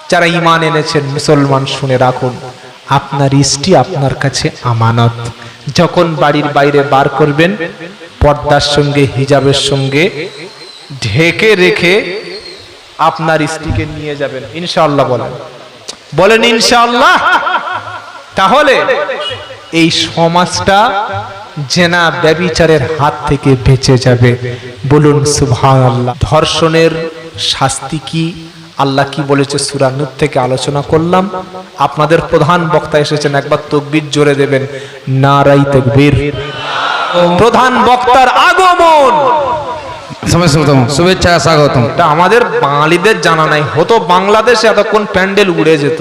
যারা ঈমান এনেছেন মুসলমান শুনে রাখুন, আপনার স্ত্রী আপনার কাছে আমানত। যখন বাড়ির বাইরে বার করবেন, পর্দার সঙ্গে হিজাবের সঙ্গে ঢেকে রেখে আপনার স্ত্রীকে নিয়ে যাবেন, ইনশাআল্লাহ। বলেন ইনশাআল্লাহ। তাহলে এই সমাজটা জেনা ব্যভিচারের হাত থেকে বেঁচে যাবে। বলুন সুবহানাল্লাহ। ধর্ষণের শাস্তি কি, আল্লাহ কি বলেছে সূরা নূর থেকে আলোচনা করলাম। আপনাদের প্রধান বক্তা এসেছেন, একবার তাকবীর জোরে দেবেন, নারাই তাকবীর। প্রধান বক্তার আগমন, শুভেচ্ছা স্বাগতম। এটা আমাদের বাঙালিদের জানা নাই, হতো বাংলাদেশে এতক্ষণ প্যান্ডেল উড়ে যেত।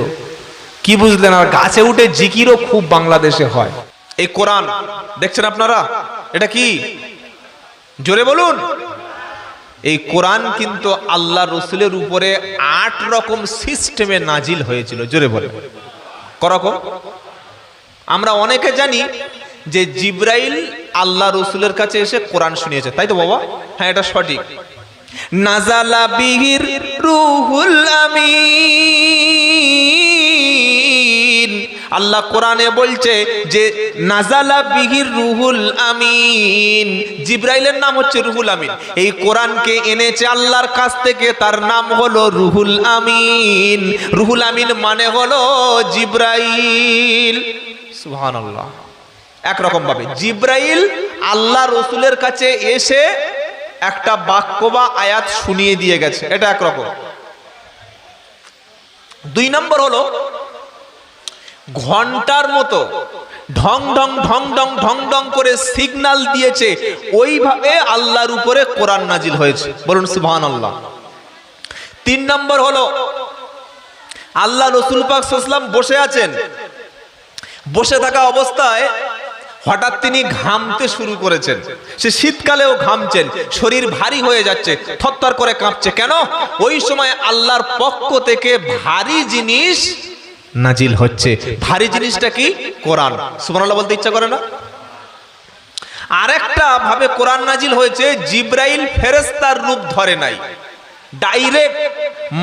কি বুঝলেন? আর গাছে উঠে জিকিরও খুব বাংলাদেশে হয়। এই কোরআন দেখছেন আপনারা, এটা কি? জোরে বলুন। এই কোরআন কিন্তু আল্লাহ রসুলের উপরে 8 রকম সিস্টেমে নাজিল হয়েছিল। জোরে বলে করকম। আমরা অনেকে জানি যে জিব্রাইল আল্লাহ রসুলের কাছে এসে কোরআন শুনিয়েছে, তাই তো বাবা? হ্যাঁ, এটা সঠিক। নাজালা বিহির রুহুল আমিন, আল্লাহ কোরআনে বলছে যে নাজালা বিহির রুহুল আমিন, জিব্রাইলের নাম হচ্ছে রুহুল আমিন। এই কোরআনকে এনেছে আল্লাহর কাছ থেকে, তার নাম হলো রুহুল আমিন। রুহুল আমিন মানে হলো জিব্রাইল। সুবহানাল্লাহ। একরকম ভাবে জিব্রাইল আল্লাহ রসুলের কাছে এসে একটা বাক্য বা আয়াত শুনিয়ে দিয়ে গেছে, এটা একরকম। 2 নম্বর হলো ঘন্টার মতো ঢং ঢং ঢং ঢং ঢং ঢং করে সিগন্যাল দিয়েছে, ওইভাবে আল্লাহর উপরে কোরআন নাজিল হয়েছে। বলুন সুবহানাল্লাহ। 3 নম্বর হলো আল্লাহ রসুল পাক সাল্লাল্লাহু আলাইহি ওয়াসাল্লাম বসে আছেন, বসে থাকা অবস্থায় হঠাৎ তিনি ঘামতে শুরু করেছেন। সে শীতকালেও ঘামছেন, শরীর ভারী হয়ে যাচ্ছে, থরথর করে কাঁপছে। কেন? ওই সময় আল্লাহর পক্ষ থেকে ভারী জিনিস নাজিল হচ্ছে। ভারী জিনিসটা কি? কোরআন। সুবহানাল্লাহ বলতে ইচ্ছা করে না? আরেকটা ভাবে কোরআন নাজিল হয়েছে, জিব্রাইল ফেরেশতার রূপ ধরে নাই, ডাইরেক্ট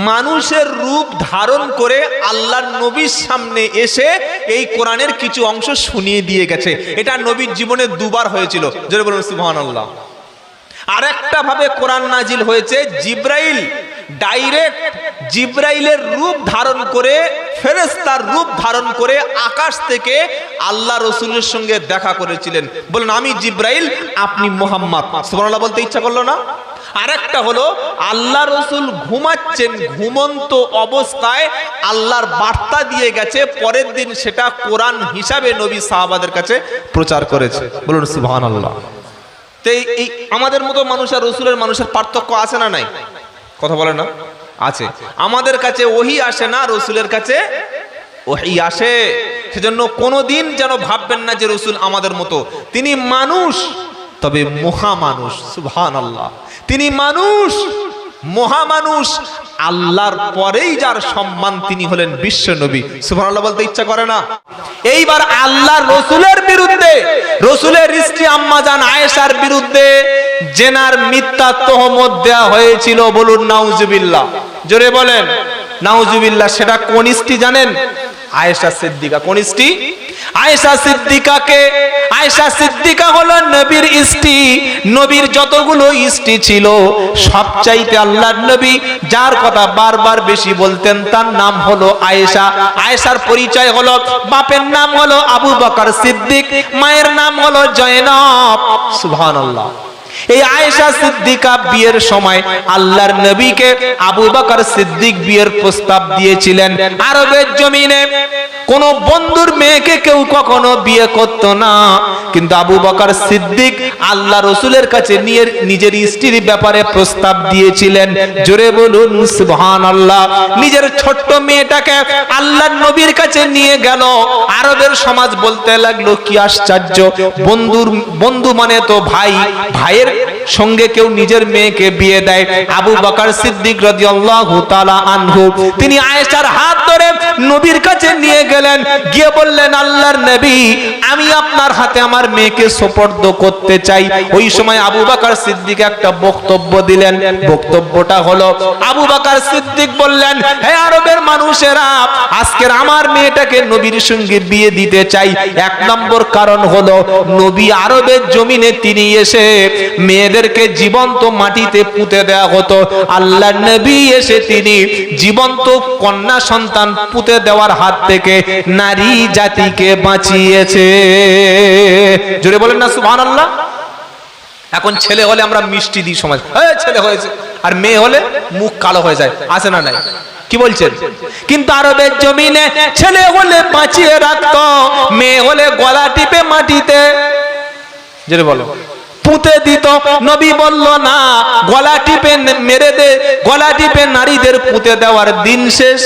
মানুষের রূপ ধারণ করে আল্লাহর নবীর সামনে এসে এই কোরআনের কিছু অংশ শুনিয়ে দিয়ে গেছে। এটা নবীর জীবনে 2 বার হয়েছিল। জোরে বলুন সুবহানাল্লাহ। আরেকটা ভাবে কোরআন নাজিল হয়েছে, জিব্রাইল ডাইরেক্ট জিব্রাইলের রূপ ধারণ করে, ফেরেশতার রূপ ধারণ করে আকাশ থেকে আল্লাহ রসুলের সঙ্গে দেখা করেছিলেন। বলেন আমি জিব্রাইল, আপনি মুহাম্মদ। সুবহানাল্লাহ বলতে ইচ্ছা করলো না? আরেকটা হলো আল্লাহ রসুল ঘুমাচ্ছেন, ঘুমন্ত অবস্থায় আল্লাহর বার্তা দিয়ে গেছে, পরের দিন সেটা কোরআন হিসাবে নবী সাহাবাদের কাছে প্রচার করেছে। বলুন সুবহানাল্লাহ। তো এই আমাদের মতো মানুষ আর রসুলের মানুষের পার্থক্য আছে না নাই? কথা বলে না? আছে। আমাদের কাছে ওহী আসে না, রসুলের কাছে ওহী আসে। সেজন্য কোনোদিন যেন ভাববেন না যে রসুল আমাদের মতো। তিনি মানুষ, তবে মহামানুষ। সুবহানাল্লাহ। তিনি মানুষ, মহামানুষ। আল্লাহর পরেই যার সম্মান, তিনি হলেন বিশ্ব নবী। সুবহানাল্লাহ বলতে ইচ্ছা করে না? এইবার আল্লাহর রসুলের বিরুদ্ধে, রসুলের স্ত্রী আম্মা জান আয়েশার বিরুদ্ধে জেনার মিথ্যা তহমত দেয়া হয়েছিল। বলুন নাউজুবিল্লাহ। জোরে বলেন নাউজুবিল্লাহ। সেটা কোন স্ত্রী জানেন? আয়েশা সিদ্দিকা। কোন স্ত্রী? আয়েশা সিদ্দিকাকে। আয়েশা সিদ্দিকা হলো নবীর স্ত্রী। নবীর যতগুলো স্ত্রী ছিল সবচাইতে আল্লাহর নবী যার কথা বারবার বেশি বলতেন তার নাম হলো আয়েশা। আয়েশার পরিচয় হলো, বাপের নাম হলো আবু বকর সিদ্দিক, মায়ের নাম হলো জয়নব। সুবহানাল্লাহ। এই আয়েশা সিদ্দিকা বিয়ের সময় আল্লাহর নবীকে আবু বকর সিদ্দিক বিয়ের প্রস্তাব দিয়েছিলেন। আরবের জমিনে কোন বন্ধুর মেয়েকে কেউ কখনো বিয়ে করত না, কিন্তু আবু বকর সিদ্দিক আল্লাহ রসুলের কাছে নিয়ে নিজের স্ত্রীর ব্যাপারে প্রস্তাব দিয়েছিলেন। জোরে বলুন সুবহানাল্লাহ। নিজের ছোট্ট মেয়েটাকে আল্লাহর নবীর কাছে নিয়ে গেল। আরবের সমাজ বলতে লাগলো কি আশ্চর্য, বন্ধু মানে তো ভাই, ভাইয়ের সঙ্গে কেউ নিজের মেয়েকে বিয়ে দেয়। আবু বকর সিদ্দিক রাদিয়াল্লাহু তাআলা আনহু তিনি আয়েশার হাত ধরে নবীর কাছে নিয়ে গেলেন, গিয়ে বললেন আল্লাহর নবী আমি আপনার হাতে আমার মেয়েকে সুপর্দ করতে চাই। ওই সময় আবু বকর সিদ্দিক একটা বক্তব্য দিলেন। বক্তব্যটা হলো, আবু বকর সিদ্দিক বললেন, হে আরব আরবের মানুষেরা আজকের আমার মেয়েটাকে নবীর সঙ্গে বিয়ে দিতে চাই, এক নম্বর কারণ হলো নবী আরবের জমিনে তিনি এসে মেয়েদেরকে জীবন্ত মাটিতে পুঁতে দেওয়া হতো, আল্লাহর নবী এসে তিনি জীবন্ত কন্যা সন্তান পুঁতে দেওয়ার হাত থেকে নারী জাতিকে বাঁচিয়েছে। জোরে বলেন না সুবহানাল্লাহ। এখন ছেলে হলে আমরা মিষ্টি দিই সমাজ, ছেলে হয়েছে, আর মেয়ে হলে মুখ কালো হয়ে যায়, আছে না নাই? কি বলছেন? কিন্তু আরবের জমিনে ছেলে হলে বাঁচিয়ে রাখতো, মেয়ে হলে গলা টিপে মাটিতে যেটা বলো পুঁতে দিত। নবী বলল না, গলা টিপে মেরে দে, গলা টিপে নারীদের পুঁতে দেওয়ার দিন শেষ।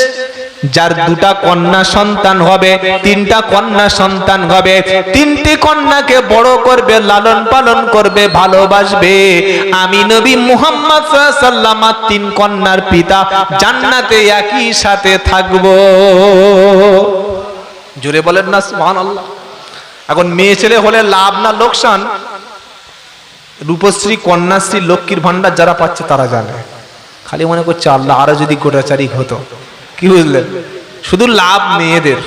যার দুটা কন্যা সন্তান হবে, তিনটা কন্যা সন্তান হবে, তিনটি কন্যাকে বড় করবে, লালন পালন করবে, ভালোবাসবে, আমি নবী মুহাম্মদ সাল্লাল্লাহু আলাইহি ওয়াসাল্লাম তিন কন্যার পিতা জান্নাতে একই সাথে থাকবো। জোরে বলেন না সুবহানাল্লাহ। এখন মেয়ে ছেলে হলে লাভ না লোকসান? রূপশ্রী, কন্যাশ্রী, লক্ষ্মীর ভান্ডার যারা পাচ্ছে তারা জানে। খালি মনে করছে আল্লাহ আরো যদি গোটাচারি হতো। কি বুঝলেন? শুধু লাভ মেয়েদের,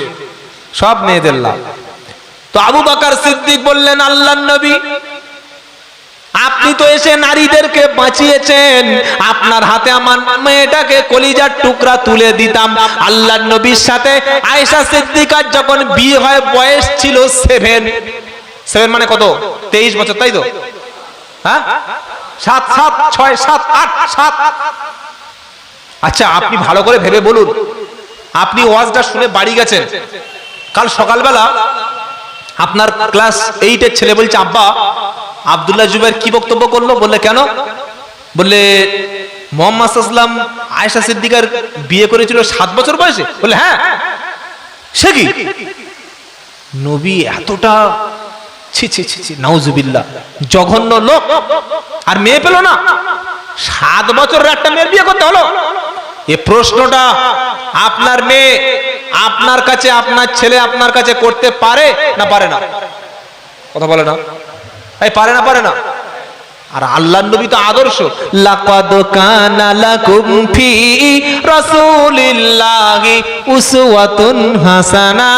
সব মেয়েদের লাভ। তো আবু বকর সিদ্দিক বললেন, আল্লাহর নবী আপনি তো এসে নারীদেরকে বাঁচিয়েছেন, আপনার হাতে আমার মেয়েটাকে কলিজার টুকরা তুলে দিতাম। আল্লাহর নবীর সাথে আয়েশা সিদ্দিকার যখন বিয়ে হয় বয়স ছিল 7 মানে কত? 23 বছর, তাই তো? হ্যাঁ, 7 7 6 7 8 7। আচ্ছা আপনি ভালো করে ভেবে বলুন, আপনি ওয়াজটা শুনে বাড়ি গেছেন, কাল সকালবেলা আপনার ক্লাস 8 ছেলে বলছে, আব্বা আব্দুল্লাহ জুবাইর কি বক্তব্য করলো? বললে কেন? বললে মুহাম্মদ সাল্লাল্লাহু আলাইহি ওয়াসাল্লাম আয়েশা সিদ্দিকার বিয়ে করেছিল 7 বছর বয়সে। বললে হ্যাঁ। সে কি নবী এতটা ছি ছি ছি ছি, নাউজুবিল্লাহ, জঘন্য লোক, আর মেয়ে পেল না? 7 বছরের একটা মেয়ের বিয়ে করতে হলো? এ প্রশ্নটা আপনার মেয়ে আপনার কাছে, আপনার ছেলে আপনার কাছে করতে পারে না পারে না? কথা বলে না, এই পারে না পারে না? আর আল্লাহর নবী তো আদর্শ, লাকাদ কানা লাকুম ফি রাসূলিল্লাহি উসওয়াতুন হাসানা।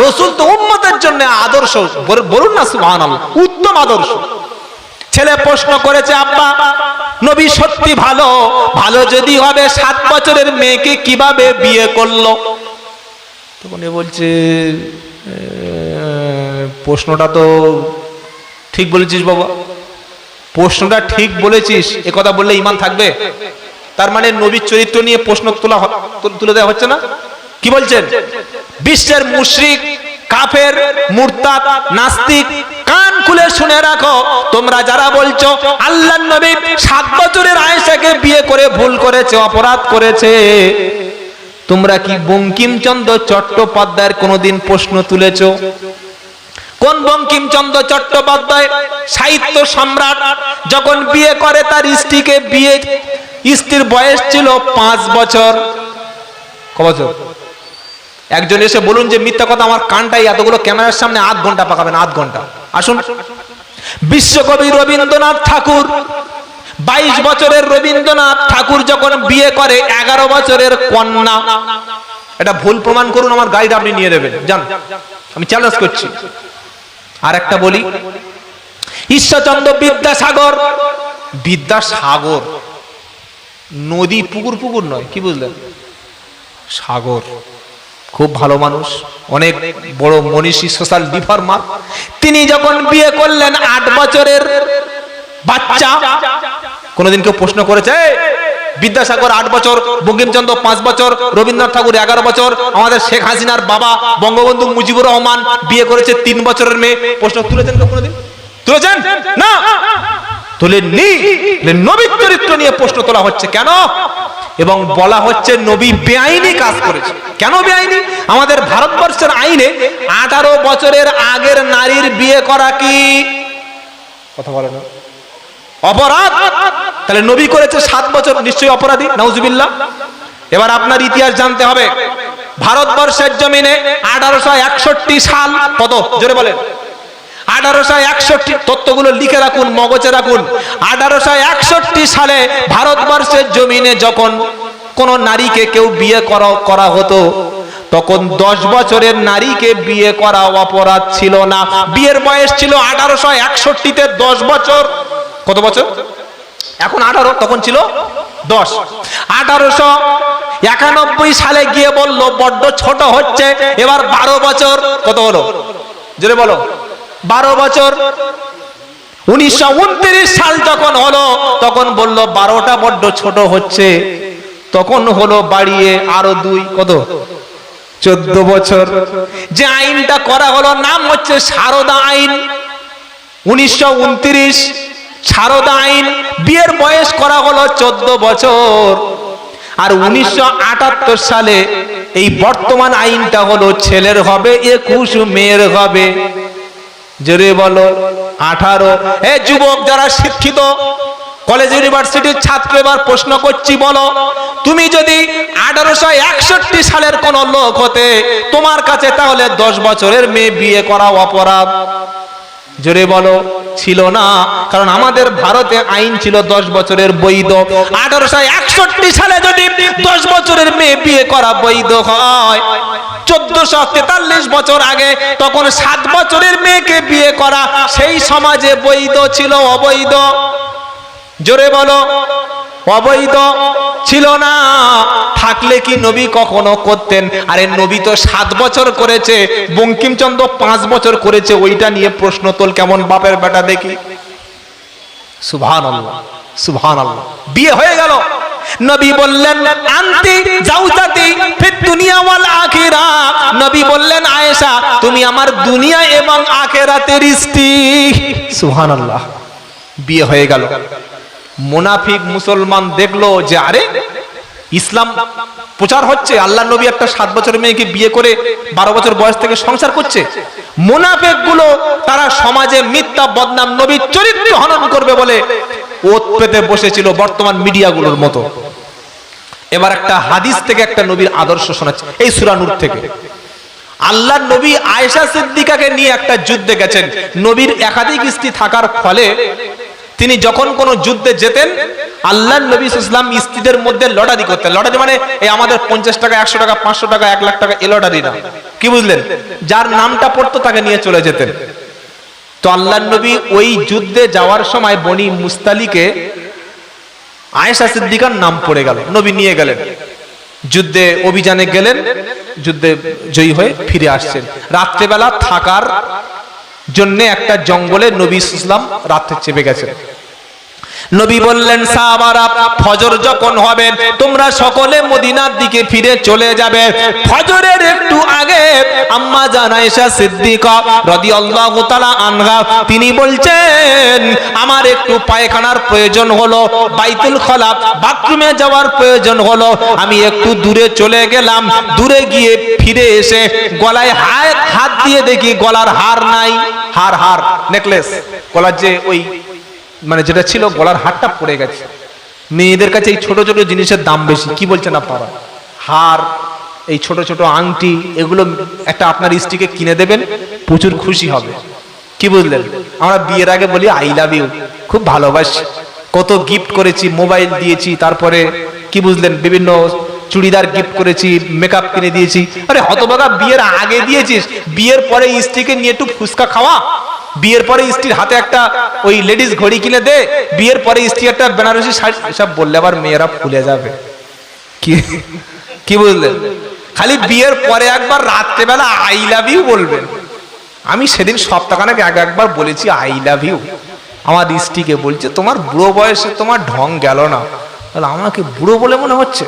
রাসূল তো উম্মতের জন্য আদর্শ, বলুন না সুবহানাল্লাহ, উত্তম আদর্শ। ছেলে প্রশ্ন করেছে, আব্বা নবী সত্যি ভালো, ভালো যদি হবে 7 বছরের মেয়েকে কিভাবে বিয়ে করলো? তখন এ বলছে, প্রশ্নটা তো ঠিক বলেছিস বাবা, প্রশ্নটা ঠিক বলেছিস। এ কথা বললে ঈমান থাকবে? তার মানে নবীর চরিত্র নিয়ে প্রশ্ন তুলে দেওয়া হচ্ছে না? কি বলছেন? বিশ্বের মুশরিক, কাফের, মুরতাদ, নাস্তিক, কান খুলে শুনে রাখো, তোমরা যারা বলছো আল্লাহর নবী 7 বছরের আয়েশাকে বিয়ে করে ভুল করেছে, অপরাধ করেছে, তোমরা কি বঙ্কিমচন্দ্র চট্টোপাধ্যায়ের কোনোদিন প্রশ্ন তুলেছো? কোন বঙ্কিমচন্দ্র চট্টোপাধ্যায় সাহিত্য সম্রাট যখন বিয়ে করে তার স্ত্রীকে, স্ত্রীর বয়স ছিল 5 বছর। ক বছর? একজন এসে বলুন যে মিথ্যা কথা, আমার কানটাই এতগুলো ক্যামেরার সামনে 8 ঘন্টা পাকাবেন, 8 ঘন্টা। আসুন, বিশ্বকবি রবীন্দ্রনাথ ঠাকুর, 22 বছরের রবীন্দ্রনাথ ঠাকুর যখন বিয়ে করে 11 বছরের কন্যা। এটা ভুল প্রমাণ করুন, আমার গাড়িটা আপনি নিয়ে দেবেন, যান, আমি চ্যালেঞ্জ করছি। আর একটা বলি, ঈশ্বরচন্দ্র বিদ্যাসাগর, বিদ্যাসাগর নদী, পুকুর পুকুর নয়, কি বুঝলেন? সাগর, খুব ভালো মানুষ, অনেক বড় মনীষী, সোশ্যাল রিফর্মার। তিনি যখন বিয়ে করলেন 8 বছরের বাচ্চা। কোনদিন কেউ প্রশ্ন করেছে বিদ্যাসাগর 8 বছর, বঙ্কিমচন্দ্র 5 বছর, রবীন্দ্রনাথ ঠাকুর 11 বছর, আমাদের শেখ হাসিনার বাবা বঙ্গবন্ধু মুজিবুর রহমান বিয়ে করেছে 3 বছরের মেয়ে? প্রশ্ন তুলেছেন কোনদিন? তুলেছেন না? তুলেননি। নবীর চরিত্র নিয়ে প্রশ্ন তোলা হচ্ছে কেন? এবং বলা হচ্ছে নবী বেআইনি কাজ করেছে। কেন বেআইনি? আমাদের ভারতবর্ষের আইনে 18 বছরের আগের নারীর বিয়ে করা কি কথা বলে না অপরাধ? তাহলে নবী করেছে 7 বছর, নিশ্চয়ই অপরাধী, নাউজুবিল্লাহ। এবার আপনার ইতিহাস জানতে হবে। ভারতবর্ষের জমিনে 1861 সাল, কত জোরে বলেন? 1861, তথ্যগুলো লিখে রাখুন, মগজে রাখুন। 1861 সালে ভারতবর্ষের জমিনে যখন কোন নারীকে কেউ বিয়ে করা হতো, তখন 10 বছরের নারীকে বিয়ে করা অপরাধ ছিল না। বিয়ের বয়স ছিল 1861-তে 10 বছর। কত বছর? এখন 18, তখন ছিল 10। 1891 সালে গিয়ে বলল বড্ড ছোট হচ্ছে, এবার 12 বছর। কত হলো জোরে বলো? 12 বছর। 1929 সাল যখন হলো, তখন বলল 12টা বড্ড ছোট হচ্ছে, তখন হলো বাড়িয়ে আরো 2, কত? 14 বছর। যে আইনটা করা হলো নাম হচ্ছে সারদা আইন। 1929 সারদা আইন। বিয়ের বয়স করা হলো 14 বছর। আর 1978 সালে এই বর্তমান আইনটা হলো ছেলের হবে 21, মেয়ের হবে জোরে বলো 18। এ যুবক যারা শিক্ষিত কলেজ ইউনিভার্সিটির ছাত্র, এবার প্রশ্ন করছি, বলো তুমি যদি 1861 সালের কোন লোক হতে, তোমার কাছে তাহলে 10 বছরের মেয়ে বিয়ে করা অপরাধ? জোরে বলো ছিল না, কারণ আমাদের ভারতে আইন ছিল 10 বছরের বৈধ। 1861 সালে যদি 10 বছরের মেয়ে বিয়ে করা বৈধ হয়, 1443 বছর আগে তখন 7 বছরের মেয়েকে বিয়ে করা সেই সমাজে বৈধ ছিল অবৈধ? জোরে বলো অবৈধ ছিল না। থাকলে কি নবী কখনো করতেন? আরে নবী তো 7 বছর করেছে, বঙ্কিমচন্দ্র 5 বছর করেছে, ওইটা নিয়ে প্রশ্ন তোল কেমন বাপের বেটা দেখি। সুবহানাল্লাহ সুবহানাল্লাহ। বিয়ে হয়ে গেল। নবী বললেন আনতি জাওজাতি ফিদ দুনিয়া ওয়াল আখিরা। নবী বললেন আয়েশা তুমি আমার দুনিয়া এবং আখিরাতের স্ত্রী। সুবহানাল্লাহ। বিয়ে হয়ে গেল। মুনাফিক মুসলমান দেখলো যে আরে ইসলাম প্রচার হচ্ছে, আল্লাহ নবী একটা 7 বছরের মেয়েকে বিয়ে করে 12 বছর বয়স থেকে সংসার করছে। মুনাফিক গুলো তারা সমাজে মিথ্যা বদনাম, নবীর চরিত্র হনন করবে বলে ওত পেতে বসেছিল বর্তমান মিডিয়াগুলোর মতো। এবার একটা হাদিস থেকে একটা নবীর আদর্শ শোনাচ্ছে, এই সূরা নূর থেকে। আল্লাহর নবী আয়েশা সিদ্দিকাকে নিয়ে একটা যুদ্ধে গেছেন। নবীর একাধিক স্ত্রী থাকার ফলে তিনি যখন কোনো যুদ্ধে যেতেন, আল্লাহর নবী সাল্লাল্লাহু আলাইহি ওয়াসাল্লাম স্ত্রীদের মধ্যে লটারি করতেন। লটারি মানে এই আমাদের 50 টাকা, 100 টাকা, 500 টাকা, 1 লাখ টাকা, এই লটারি না, কি বুঝলেন? যার নামটা পড়তো তাকে নিয়ে চলে যেতেন। তো আল্লাহর নবী ওই যুদ্ধে যাওয়ার সময় বনি মুস্তালিকে আয়েশা সিদ্দিকার নাম পড়ে গেল, নবী নিয়ে গেলেন। যুদ্ধে অভিযানে গেলেন, যুদ্ধে জয়ী হয়ে ফিরে আসছেন। রাত্রেবেলা থাকার জন্য একটা জঙ্গলে নবী সাল্লাল্লাহু আলাইহি ওয়াসাল্লাম রাতে চেপে গেছেন। নবী বললেন সাহাবারা ফজর যখন হবে তোমরা সকলে মদিনার দিকে ফিরে চলে যাবে। ফজরের একটু আগে আম্মা জান আয়েশা সিদ্দিকা রাদিয়াল্লাহু তাআলা আনহা তিনি বলছেন আমার একটু পায়খানার প্রয়োজন হলো, বাইতুল খালা বাথরুমে যাওয়ার প্রয়োজন হলো, আমি একটু দূরে চলে গেলাম। দূরে গিয়ে ফিরে এসে গলায় হাত দিয়ে দেখি গলার হার নাই। হার নেকলেস, গলার যে ওই মানে যেটা ছিল গলার হারটা পড়ে গেছে। মেয়েদের কাছে এই ছোট ছোট জিনিসের দাম বেশি, কি বলছেন আপনারা? হার, এই ছোট ছোট আংটি, এগুলো একটা আপনার স্ত্রীকে কিনে দেবেন, প্রচুর খুশি হবে, কি বুঝলেন? আমরা বিয়ের আগে বলি আই লাভ ইউ, খুব ভালোবাসি, কত গিফট করেছি, মোবাইল দিয়েছি, তারপরে কি বুঝলেন বিভিন্ন চুড়িদার গিফট করেছি, মেকআপ কিনে দিয়েছি। আরে হতভাগা, বিয়ের আগে দিয়েছিস, বিয়ের পরে স্ত্রীকে নিয়ে একটু ফুচকা খাওয়া, বিয়ের পরে স্ত্রীর হাতে একটা ওই লেডিস ঘড়ি কিনে দে, বিয়ের পরে স্ত্রী একটা বেনারসি শাড়ি, এসব বললে আবার মেয়েরা ফুলে যাবে, কি বুঝলেন? খালি বিয়ের পরে একবার রাত্রেবেলা আই লাভ ইউ বলবেন। আমি সেদিন সপ্তাহখানেক আগে একবার বলেছি আই লাভ ইউ, আমার স্ত্রীকে বলছে তোমার বুড়ো বয়সে তোমার ঢং গেল না। তাহলে আমাকে বুড়ো বলে মনে হচ্ছে?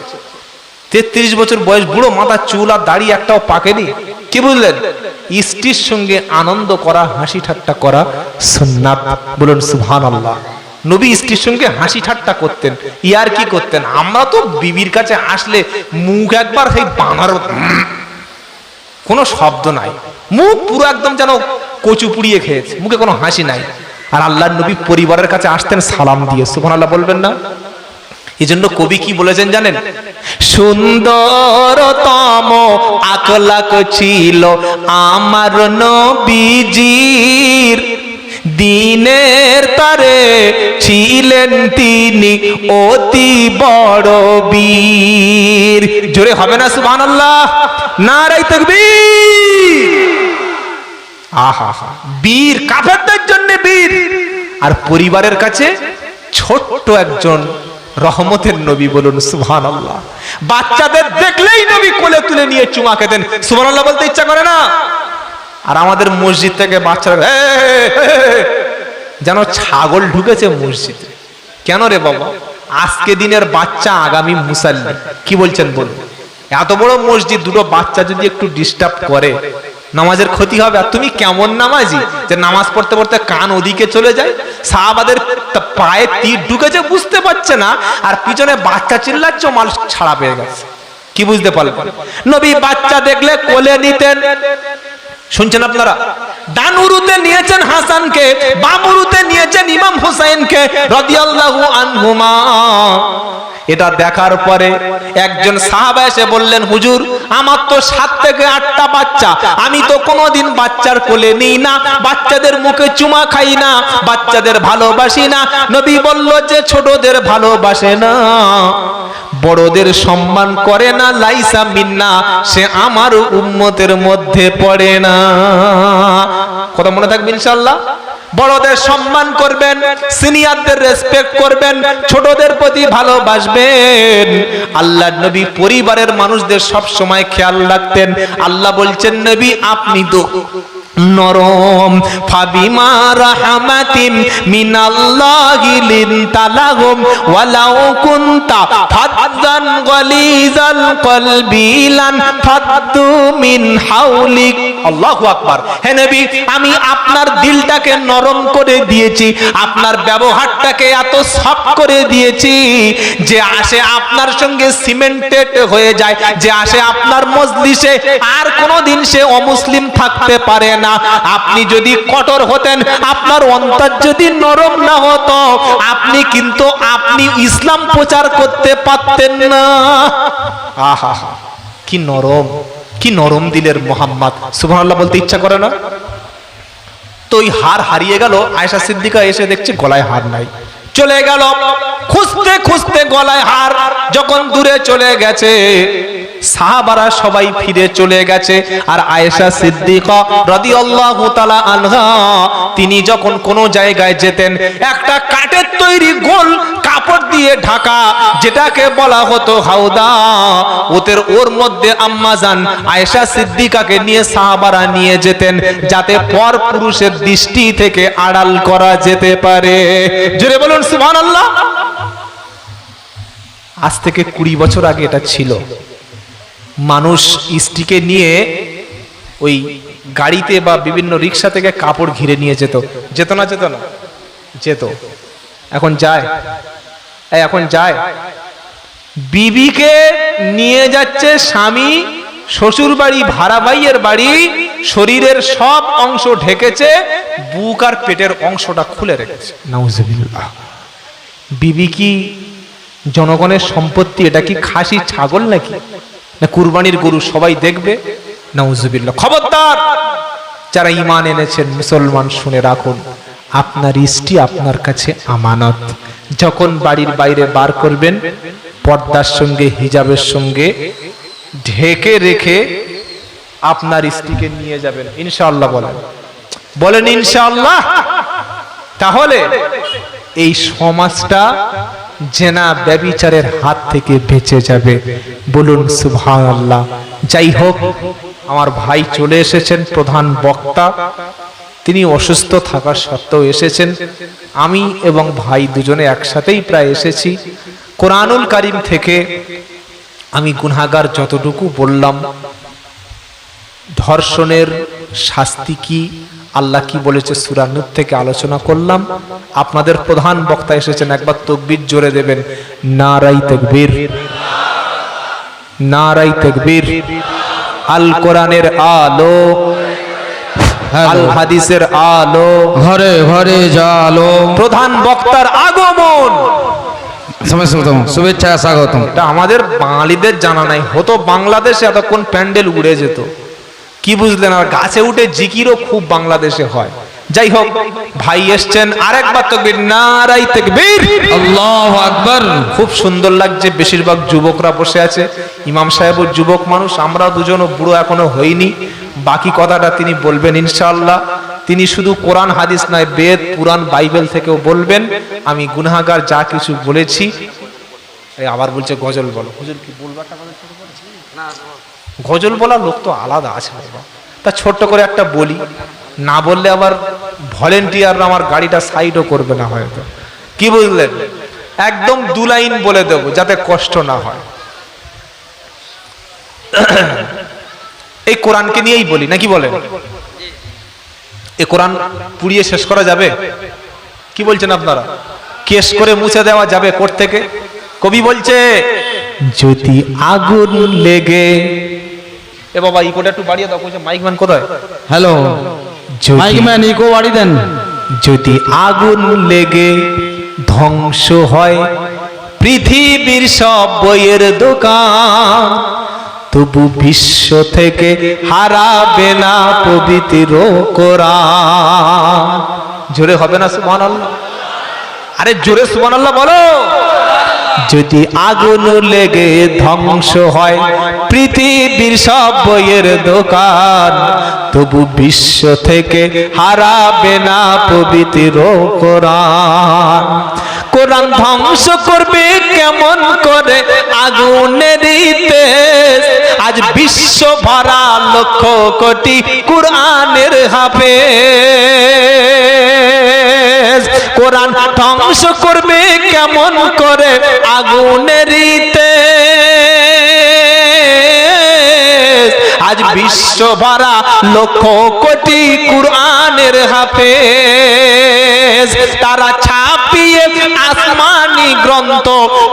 33 বছর বয়স, বুড়ো, মাথার চুল আর দাড়ি একটাও পাকেনি, কি বুঝলেন? স্ত্রীর সঙ্গে আনন্দ করা, হাসি ঠাট্টা করা সুন্নাত, বলুন সুবহানাল্লাহ। নবী স্ত্রীর সঙ্গে হাসি ঠাট্টা করতেন, ইয়ার কি করতেন। আমরা তো বিবির কাছে আসলে মুখ একবার সেই বানার কোনো শব্দ নাই, মুখ পুরো একদম যেন কচু পুড়িয়ে খেয়েছে, মুখে কোনো হাসি নাই। আর আল্লাহর নবী পরিবারের কাছে আসতেন সালাম দিয়ে, সুবহানাল্লাহ বলবেন না? এই জন্য কবি কি বলেছেন জানেন? সুন্দরতম আখলাক ছিল আমার নবীজির, দিনের তারে ছিলেন তিনি অতি বড় বীর। জোরে হবে না সুবহানাল্লাহ? নারায়ে তাকবীর। আহা হা, বীর কাফেরদের জন্য বীর, আর পরিবারের কাছে ছোট্ট একজন রহমতের নবী। বলুন সুবহানাল্লাহ। বাচ্চাদের দেখলেই নবী কোলে তুলে নিয়ে চুমা খেতেন। সুবহানাল্লাহ বলতে ইচ্ছা করে না? আর আমাদের মসজিদ থেকে বাচ্চারা যেন ছাগল ঢুকেছে মসজিদে। কেন রে বাবা? আজকে দিনের বাচ্চা আগামী মুসাল্লি। কি বলছেন বলুন? এত বড় মসজিদ, দুটো বাচ্চা যদি একটু ডিস্টার্ব করে নামাজের ক্ষতি হবে। আর তুমি কেমন নামাজি যে নামাজ পড়তে পড়তে কান ওদিকে চলে যায়, সাহাবাদের পায়ে তীর ঢুকেছে বুঝতে পারছে না, আর পিছনে বাচ্চা চিল্লাচ্ছে, মাল ছাড়া পেয়ে গেছে। কি বুঝতে পারলেন? নবী বাচ্চা দেখলে কোলে নিতেন। শুনছেন আপনারা? ডান উরুতে নিয়েছেন হাসানকে, বাম উরুতে নিয়েছেন ইমাম হুসাইনকে রাদিয়াল্লাহু আনহুমা। এটা দেখার পরে একজন সাহাবা এসে বললেন, হুজুর আমার তো 7 থেকে 8টা বাচ্চা, আমি তো কোনোদিন বাচ্চার কোলে নিই না, বাচ্চাদের মুখে চুমা খাই না, বাচ্চাদের ভালোবাসি না। নবী বলল যে ছোটদের ভালোবাসে না, বড়দের সম্মান করে না, লাইসা মিন্না, সে আমার উম্মতের মধ্যে পড়ে না। কথা মনে থাকবে ইনশাআল্লাহ। বড়দের সম্মান করবেন, সিনিয়রদের রেসপেক্ট করবেন, ছোটদের প্রতি ভালোবাসবেন। আল্লাহর নবী পরিবারের মানুষদের সব সময় খেয়াল রাখতেন। আল্লাহ বলছেন, নবী আপনি তো নরম, ফাবিমা রাহমাতিম মিনাল্লাহি লিনতালাহুম ওয়ালাউ কুনতা ফাদ্দান গালিজাল কলবি লান ফাদ্দু মিন হাওলিক। আল্লাহু আকবার। হে নবী, আমি আপনার দিলটাকে নরম করে দিয়েছি, আপনার ব্যবহারটাকে এত সফট করে দিয়েছি যে আসে আপনার সঙ্গে সিমেন্টেড হয়ে যায়, যে আসে আপনার মজলিসে আর কোনোদিন সে অমুসলিম থাকতে পারে না। আপনি যদি কঠোর হতেন, আপনার অন্তর যদি নরম না হতো, আপনি ইসলাম প্রচার করতে পারতেন না। আহা, কি নরম, কি নরম দিলের মোহাম্মদ। সুবহানাল্লাহ বলতে ইচ্ছা করে না? তো ওই হার হারিয়ে গেল। আয়েশা সিদ্দিকা এসে দেখছে গলায় হার নাই, চলে গেল খুঁজতে খুঁজতে গলায় হার যখন দূরে চলে গেছে, সাহাবারা সবাই ফিরে চলে গেছে, আর আয়েশা সিদ্দিকা রাদিয়াল্লাহু তাআলা আনহা তিনি যখন কোনো জায়গায় যেতেন, একটা কাঠের তৈরি গোল কাপড় দিয়ে ঢাকা, যেটাকে বলা হতো হাউদা, ওর মধ্যে আম্মাজান আয়েশা সিদ্দিকাকে নিয়ে সাহাবারা নিয়ে যেতেন, যাতে পর পুরুষের দৃষ্টি থেকে আড়াল করা যেতে পারে। জোরে বলুন সুবহানাল্লাহ। আজ থেকে 20 বছর আগে এটা ছিল। মানুষ স্ত্রীকে নিয়ে ওই গাড়িতে বা বিভিন্ন রিক্সা থেকে কাপড় ঘিরে নিয়ে যেত। যেত না? যেত না? যেত। এখন যায়? এখন যায়? বিবিকে নিয়ে যাচ্ছে স্বামী শ্বশুর বাড়ি, ভাড়া ভাইয়ের বাড়ি, শরীরের সব অংশ ঢেকেছে, বুক আর পেটের অংশটা খুলে রেখেছে। নাউজুবিল্লাহ। বিবি কি জনগণের সম্পত্তি? এটা কি খাসি ছাগল নাকি, না কুরবানির গরু? সবাই দেখবে। নাউজুবিল্লাহ। খবরদার, যারা ঈমান এনেছেন মুসলমান শুনে রাখুন, আপনার স্ত্রী আপনার কাছে আমানত। যখন বাড়ির বাইরে বার করবেন, পর্দার সঙ্গে হিজাবের সঙ্গে ঢেকে রেখে আপনার স্ত্রীকে নিয়ে যাবেন ইনশাআল্লাহ। বলেন বলেন ইনশাআল্লাহ। তাহলে এই সমাজটা জেনা ব্যভিচারের হাত থেকে বেঁচে যাবে। বলুন সুবহানাল্লাহ। যাই হোক, আমার ভাই চলে এসেছেন, প্রধান বক্তা। তিনি অসুস্থ থাকার সত্ত্বেও এসেছেন। আমি এবং ভাই দুজনে একসাথেই প্রায় এসেছি। কোরআনুল কারীম থেকে আমি গুনাহগার যতটুকু বললাম, ধর্ষণের শাস্তি কি, আল্লাহ কি বলেছে সূরা নূর থেকে আলোচনা করলাম। আপনাদের প্রধান বক্তা এসেছেন, একবার তাকবীর জোরে দেবেন। নারায়ে তাকবীর, নারায়ে তাকবীর। আল কোরআনের আলো, আল হাদিসের আলো, ঘরে ঘরে জালো। প্রধান বক্তার আগমন, শুভেচ্ছা স্বাগতম। এটা আমাদের বাঙালিদের জানা নাই। হতো বাংলাদেশে এতক্ষণ প্যান্ডেল উড়ে যেত। কি বুঝলেন? আর গাছে উঠে জিকিরও খুব বাংলাদেশে হয়। যাই হোক, ভাই এসছেন, আরেকবার তাকবীর, নারায়ে তাকবীর, আল্লাহু আকবার। খুব সুন্দর লাগছে। বেশিরভাগ যুবকরা বসে আছে। ইমাম সাহেবও যুবক মানুষ, আমরা দুজনও বুড়ো এখনো হইনি। বাকি কথাটা তিনি বলবেন ইনশাআল্লাহ। তিনি শুধু কোরআন হাদিস নয়, বেদ পুরাণ বাইবেল থেকেও বলবেন। আমি গুনাহগার যা কিছু বলেছি, আবার বলছে গজল বলো। হুজুর কি বলবাটা গজল বলা লোক তো আলাদা আছে বাবা। তা ছোট্ট করে একটা বলি, না বললে আবার ভলেন্টিয়াররা আমার গাড়িটা সাইডও করবে না হয়তো। কি বুঝলেন? একদম 2 লাইন বলে দেব যাতে কষ্ট না হয়। এই কোরআনকে নিয়েই বলি, নাকি বলেন? এই কোরআন পুড়িয়ে শেষ করা যাবে? কি বলছেন আপনারা? কেস করে মুছে দেওয়া যাবে কোর্ট থেকে? কবি বলছে, যদি আগুন লেগে, এ বাবা ইকোটা একটু বাড়িয়ে দাও। কইছে মাইক ম্যান কোথায়? হ্যালো, মাইক ম্যান ইকো বাড়ি দেন। যদি আগুন লেগে ধ্বংস হয় পৃথিবীর সব বইয়ের দোকান, তবু বিশ্ব থেকে হারাবে না পবিত্র কোরআন। জোরে হবে না সুবহানাল্লাহ? আরে জোরে সুবহানাল্লাহ বলো। যদি আগুন লেগে ধ্বংস হয় পৃথিবীর সব বইয়ের দোকান, তবু বিশ্ব থেকে হারাবে না পবিত্র কোরআন। কোরআন ধ্বংস করবে কেমন করে আগুনের তেজ, আজ বিশ্ব ভরা লক্ষ কোটি কোরআনের হাফেজ। কোরআন ধ্বংস করবে কেমন করে আগুনের তেজ, আজ বিশ্ব ভরা লক্ষ কোটি কোরআনের হাফেজ। তারা ছাপিয়ে আসমানি গ্রন্থ,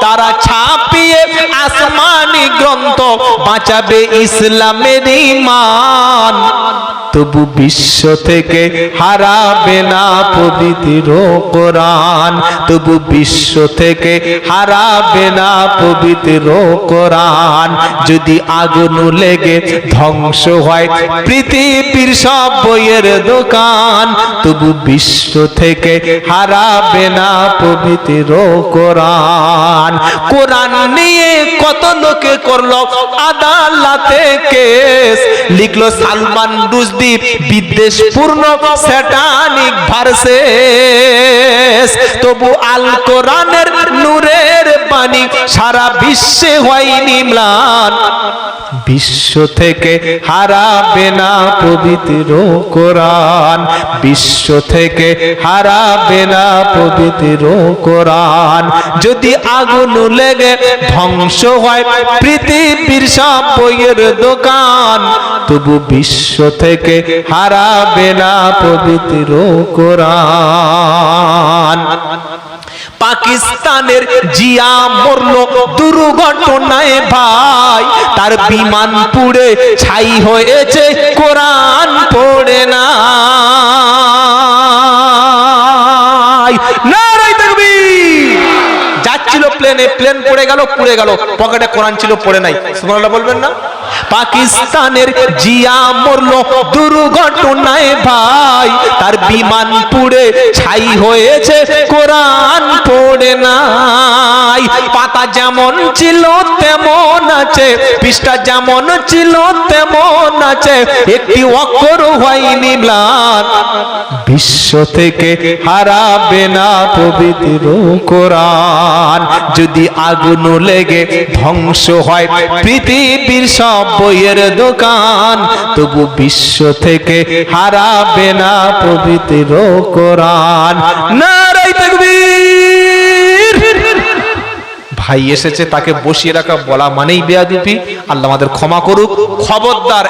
তারা ছাপিয়ে আসমানি গ্রন্থ, বাঁচাবে ইসলামের ঈমান, তবু বিশ্ব থেকে হারাবে না পবিত্র কোরআন, তবু বিশ্ব থেকে হারাবে না পবিত্র কোরআন। যদি আগুন লেগে ধ্বংস হয় পৃথিবীর সব বইয়ের দোকান, তবু বিশ্ব থেকে হারাবে না পবিত্র কোরআন। কোরআন নিয়ে কত লোকে করলো আদালতে কেস, লিখলো সালমান রুশদি বিদ্বেষপূর্ণ স্যাটানিক ভার্সেস, তবু আল কোরআনের নূরের বাণী সারা বিশ্বে হয়নি ম্লান, বিশ্ব থেকে হারাবে না পবিত্র কোরআন, বিশ্ব থেকে হারাবে না পবিত্র কোরআন। যদি আগুন লেগে ধ্বংস হয় পৃথিবীর সব বইয়ের দোকান, তবু বিশ্ব থেকে হারাবে না পবিত্র কোরআন। পাকিস্তানের জিয়া মরলো দুর্ঘটনায় ভাই, তার বিমান পুড়ে ছাই হয়েছে, কোরআন পড়ে না। নারায়ে তাকবীর। যাচ্ছিল প্লেনে, প্লেন পড়ে গেল, পুড়ে গেল, পকেটে কোরআন ছিল, পড়ে নাই। সুবহানাল্লাহ বলবেন না? পাকিস্তানের জিয়া মরলো দুর্ঘটনায় ভাই, তার বিমান পুড়ে ছাই হয়েছে, কোরআন পড়ে নাই। পাতা যেমন ছিল তেমন আছে, পৃষ্ঠা যেমন ছিল তেমন আছে, একটি অক্ষর হয়নি ম্লান, বিশ্ব থেকে হারাবে না পবিত্র কোরআন। যদি আগুন লেগে ধ্বংস হয় পৃথিবীর সব বইয়ের দোকান, তবু বিশ্ব থেকে হারাবে না পবিত্র কোরআন। নারায়ে তাকবীর। ভাই এসেছে, তাকে বসিয়ে রাখা বলা মানেই বেয়াদবি। আল্লাহ আমাদের ক্ষমা করুক। খবরদার